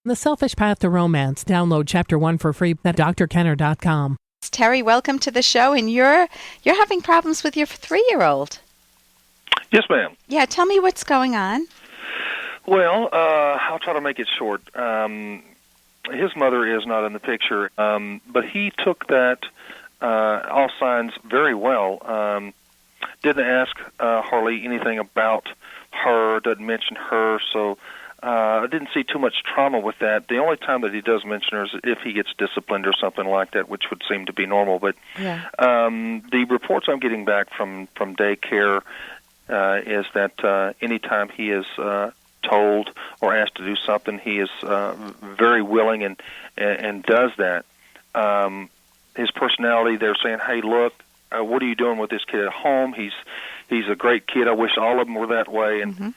The Selfish Path to Romance. Download Chapter 1 for free at drkenner.com. Terry, welcome to the show, and you're having problems with your 3-year-old. Yes, ma'am. Yeah, tell me what's going on. Well, I'll try to make it short. His mother is not in the picture, but he took that all signs very well. Didn't ask hardly anything about her, doesn't mention her, so I didn't see too much trauma with that. The only time that he does mention her is if he gets disciplined or something like that, which would seem to be normal. But the reports I'm getting back from daycare is that anytime he is told or asked to do something, he is very willing and does that. His personality, they're saying, "Hey, look, what are you doing with this kid at home? He's a great kid. I wish all of them were that way." And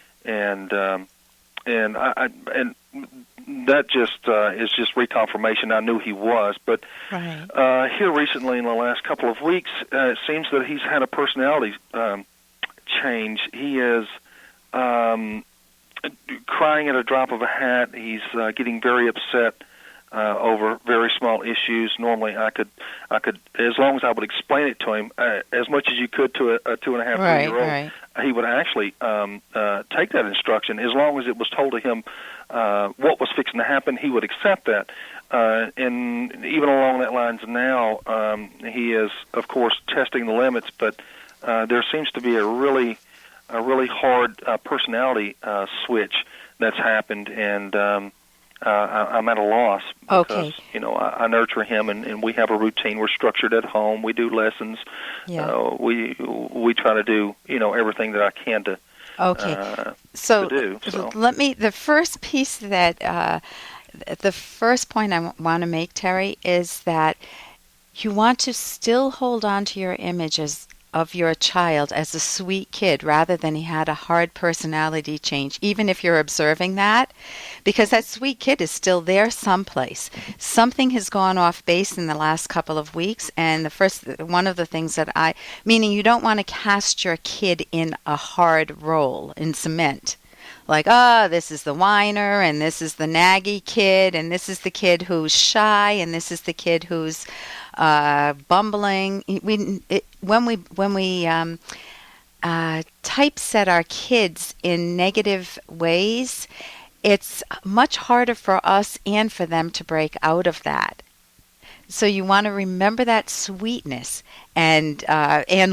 that just is just reconfirmation. I knew he was, but here recently in the last couple of weeks, it seems that he's had a personality change. He is crying at a drop of a hat. He's getting very upset over very small issues. Normally, I could, as long as I would explain it to him, as much as you could to a 2.5, 3-year-old, he would actually take that instruction. As long as it was told to him what was fixing to happen, he would accept that. And even along that lines now, he is, of course, testing the limits. But there seems to be a really hard personality switch that's happened, and I'm at a loss because I nurture him, and we have a routine. We're structured at home. We do lessons. We try to do everything that I can to do. So let me. The first piece that the first point I want to make, Terry, is that you want to still hold on to your images of your child as a sweet kid rather than he had a hard personality change, even if you're observing that, because that sweet kid is still there someplace. Something has gone off base in the last couple of weeks, and one of the things that meaning you don't want to cast your kid in a hard role in cement. Like, this is the whiner, and this is the naggy kid, and this is the kid who's shy, and this is the kid who's bumbling. When we typeset our kids in negative ways, it's much harder for us and for them to break out of that. So you want to remember that sweetness and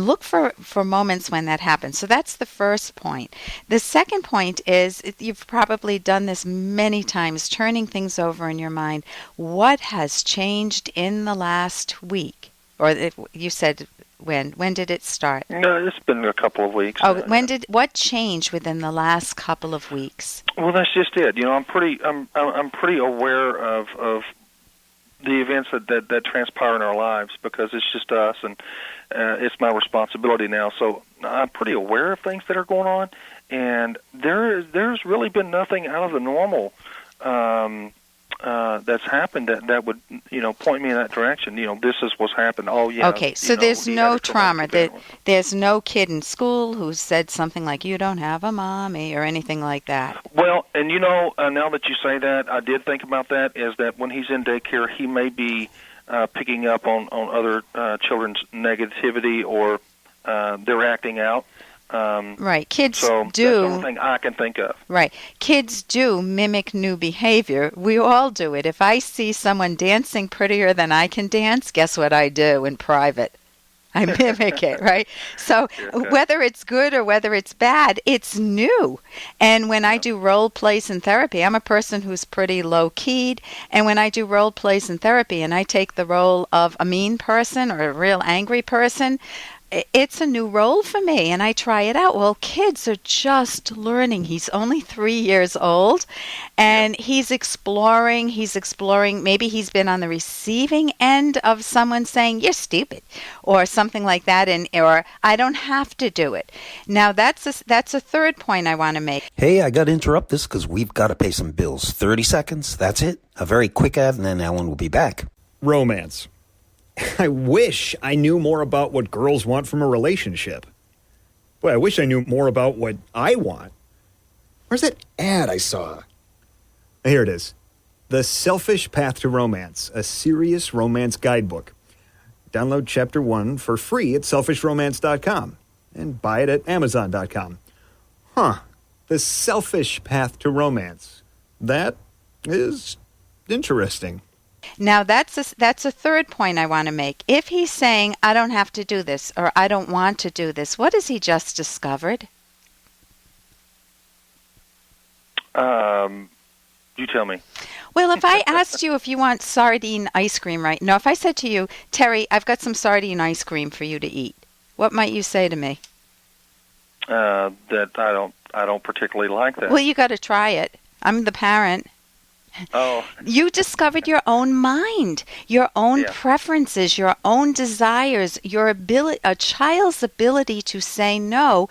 look for moments when that happens. So that's the first point. The second point is, you've probably done this many times, turning things over in your mind. What has changed in the last week? Or you said when? When did it start? No, it's been a couple of weeks. What changed within the last couple of weeks? Well, that's just it. I'm pretty aware of the events that transpire in our lives, because it's just us, and it's my responsibility now. So I'm pretty aware of things that are going on, and there's really been nothing out of the normal that's happened that would point me in that direction. This is what's happened. Oh yeah. Okay, so there's no trauma. There's no kid in school who said something like, "You don't have a mommy," or anything like that. Well, and now that you say that, I did think about that. Is that when he's in daycare, he may be picking up on other children's negativity, or they're acting out. Right. Kids do. That's the only thing I can think of. Right. Kids do mimic new behavior. We all do it. If I see someone dancing prettier than I can dance, guess what I do in private? I mimic it, right? So whether it's good or whether it's bad, it's new. And when I do role plays in therapy, I'm a person who's pretty low-keyed. And when I do role plays in therapy and I take the role of a mean person or a real angry person, it's a new role for me, and I try it out. Well, kids are just learning. He's only 3 years old, and he's exploring. Maybe he's been on the receiving end of someone saying, "You're stupid," or something like that, or "I don't have to do it." Now, that's a third point I want to make. Hey, I got to interrupt this because we've got to pay some bills. 30 seconds, that's it. A very quick ad, and then Ellen will be back. Romance. I wish I knew more about what girls want from a relationship. Boy, I wish I knew more about what I want. Where's that ad I saw? Here it is. The Selfish Path to Romance, a serious romance guidebook. Download Chapter 1 for free at selfishromance.com and buy it at amazon.com. The Selfish Path to Romance. That is interesting. Now, that's a third point I want to make. If he's saying, I don't have to do this, or I don't want to do this, what has he just discovered? You tell me. Well, if I asked you if you want sardine ice cream right now, if I said to you, Terry, I've got some sardine ice cream for you to eat, what might you say to me? That I don't particularly like that. Well, you got to try it. I'm the parent. Oh. You discovered your own mind, your own preferences, your own desires, your ability, a child's ability to say no.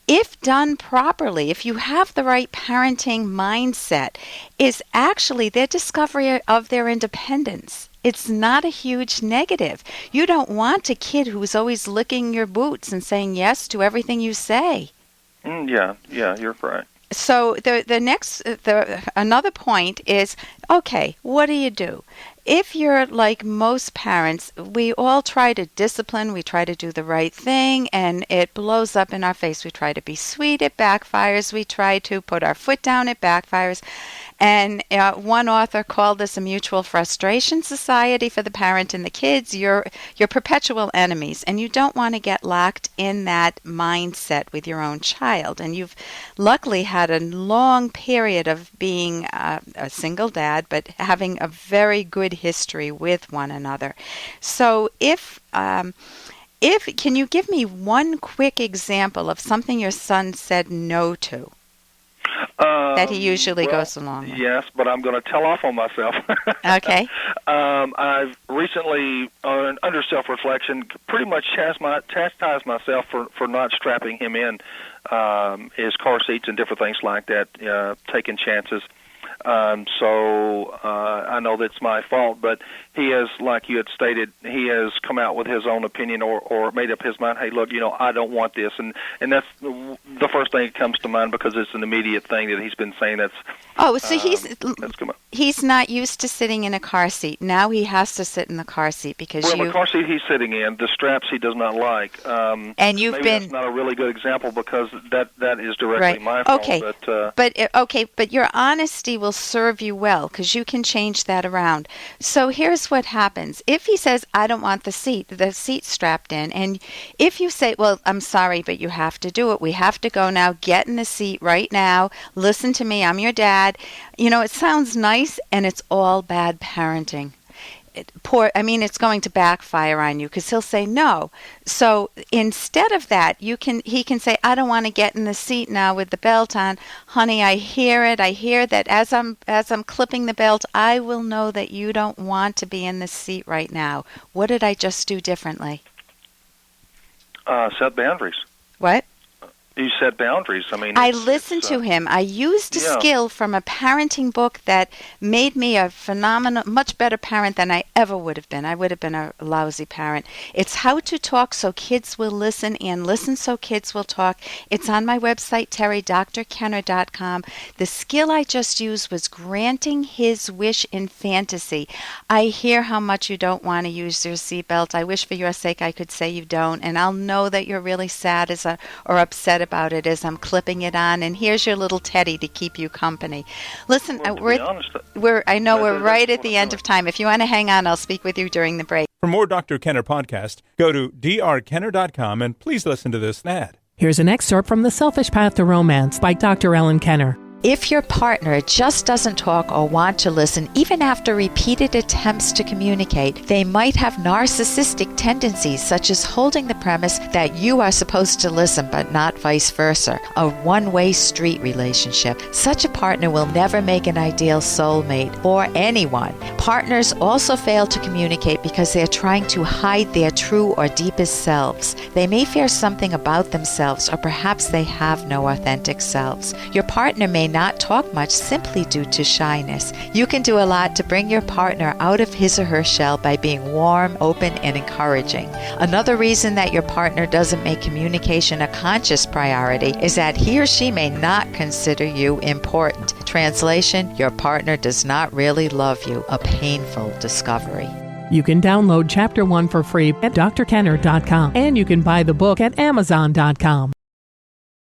If done properly, if you have the right parenting mindset, is actually their discovery of their independence. It's not a huge negative. You don't want a kid who's always licking your boots and saying yes to everything you say. Yeah, you're right. So another point is, okay, what do? If you're like most parents, we all try to discipline, we try to do the right thing, and it blows up in our face. We try to be sweet, it backfires. We try to put our foot down, it backfires. And one author called this a mutual frustration society for the parent and the kids. You're perpetual enemies, and you don't want to get locked in that mindset with your own child. And you've luckily had a long period of being a single dad, but having a very good history with one another. So if can you give me one quick example of something your son said no to? That he usually goes along with. Yes, but I'm going to tell off on myself. Okay. I've recently, under self-reflection, pretty much chastised myself for not strapping him in his car seats and different things like that, taking chances. So I know that's my fault, but he has, like you had stated, he has come out with his own opinion or made up his mind, hey, look, I don't want this. And that's the first thing that comes to mind because it's an immediate thing that he's been saying that's... Oh, so he's not used to sitting in a car seat. Now he has to sit in the car seat because the car seat he's sitting in, the straps he does not like. And you've maybe been... that's not a really good example because that is directly my fault. Okay. But your honesty will serve you well because you can change that around. So here's what happens. If he says, I don't want the seat strapped in, and if you say, well, I'm sorry, but you have to do it. We have to go now. Get in the seat right now. Listen to me. I'm your dad. It sounds nice, and it's all bad parenting. It's going to backfire on you because he'll say no. So instead of that, he can say, I don't want to get in the seat now with the belt on. Honey, I hear it. I hear that as I'm clipping the belt, I will know that you don't want to be in the seat right now. What did I just do differently? Set boundaries. What? You set boundaries. I listened to him. I used a skill from a parenting book that made me a phenomenal, much better parent than I ever would have been. I would have been a lousy parent. It's how to talk so kids will listen and listen so kids will talk. It's on my website, terrydrkenner.com. The skill I just used was granting his wish in fantasy. I hear how much you don't want to use your seatbelt. I wish for your sake I could say you don't, and I'll know that you're really sad or upset about it as I'm clipping it on, and here's your little teddy to keep you company. Listen, we're right at the end of time. If you want to hang on, I'll speak with you during the break. For more Dr. Kenner podcast, go to drkenner.com and please listen to this ad. Here's an excerpt from The Selfish Path to Romance by Dr. Ellen Kenner. If your partner just doesn't talk or want to listen, even after repeated attempts to communicate, they might have narcissistic tendencies, such as holding the premise that you are supposed to listen, but not vice versa, a one-way street relationship. Such a partner will never make an ideal soulmate or anyone. Partners also fail to communicate because they're trying to hide their true or deepest selves. They may fear something about themselves, or perhaps they have no authentic selves. Your partner may not talk much simply due to shyness. You can do a lot to bring your partner out of his or her shell by being warm, open, and encouraging. Another reason that your partner doesn't make communication a conscious priority is that he or she may not consider you important. translation, your partner does not really love you, a painful discovery. You can download Chapter 1 for free at drkenner.com, and you can buy the book at amazon.com.